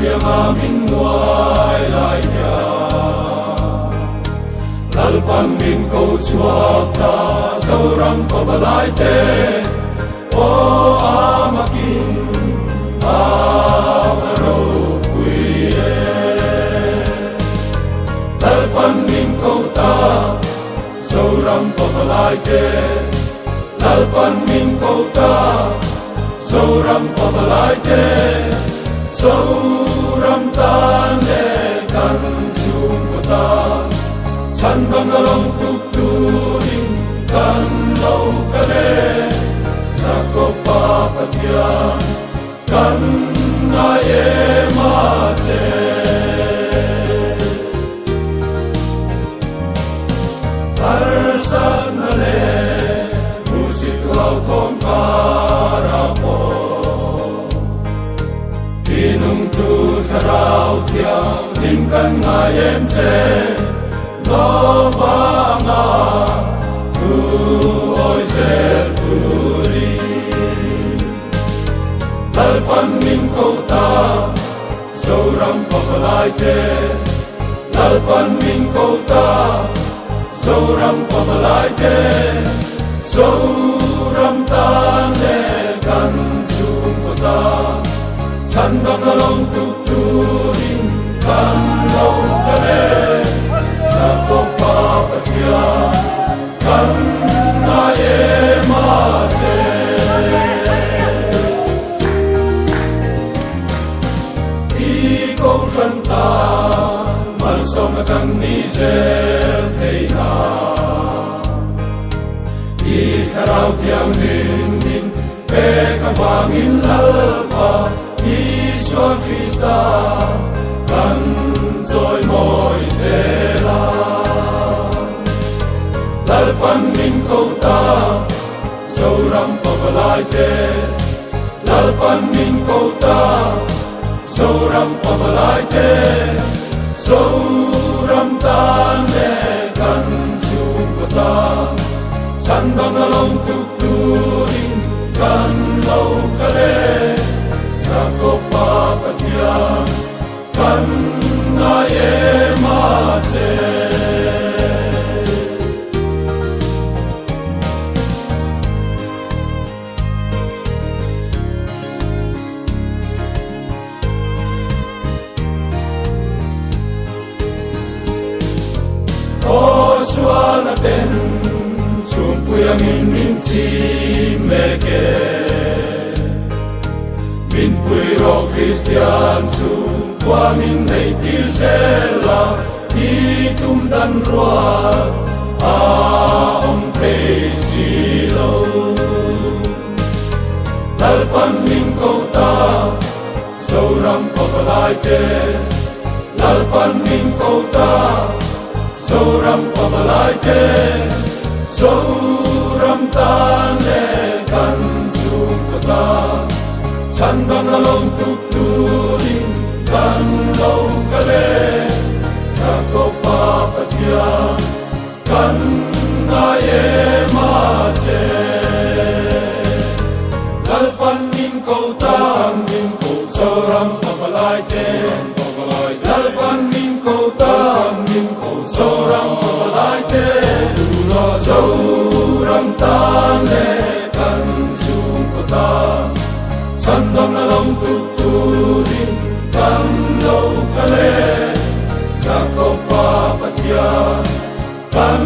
liang amin muai lai ya lalpan min ko chuak ta zoram pa balai te o amakin avaro kuie lalpan min ko ta zoram pa balai te lalpan min ko ta zoram pa balai te zoram tan le kan chung ko ta chan bang along tuk turin kan lo ka le sa ko pa patia kan na e ma che arsan na le music lao thom para po inung tu tharau thiang lim kan ngai em che no vanga tu oi zel puri lalpan min ko ta zoram pa balai te lalpan min ko ta zoram pa balai te zoram tan le kan chung ko ta chan dang along tuk turin kan lo ka le sa ko pa patia kan na e ma che i ko ran ta mal som kan ni zel thei na i tharau thiang min pe ka wangin lalpa Iswa Krista kan joy moi zela lalpan min ko ta zoram pa balai te lalpan min ko ta zoram pa balai te zoram tan le kan chung ko ta chan dang along tuk turin kan lo ka le sa ko pa patia kan na e ma che o suana ten chung puya min chi me ke min puiro Christian chu qua min nei til zela i tum dan roa a om thei si lo lalpan min ko ta zoram pa balai te lalpan min ko ta zoram pa balai te zoram tan le kan chung ko ta chan bang along tuk turin kan lo ka le sa ko pa patia kan na e ma che lalpan min ko ta min ko zoram pa balai te lalpan min ko ta min ko zoram pa balai te zoram tan le kan chung ko ta chan dang along tuk turin kan lo ka le sa ko pa patia kan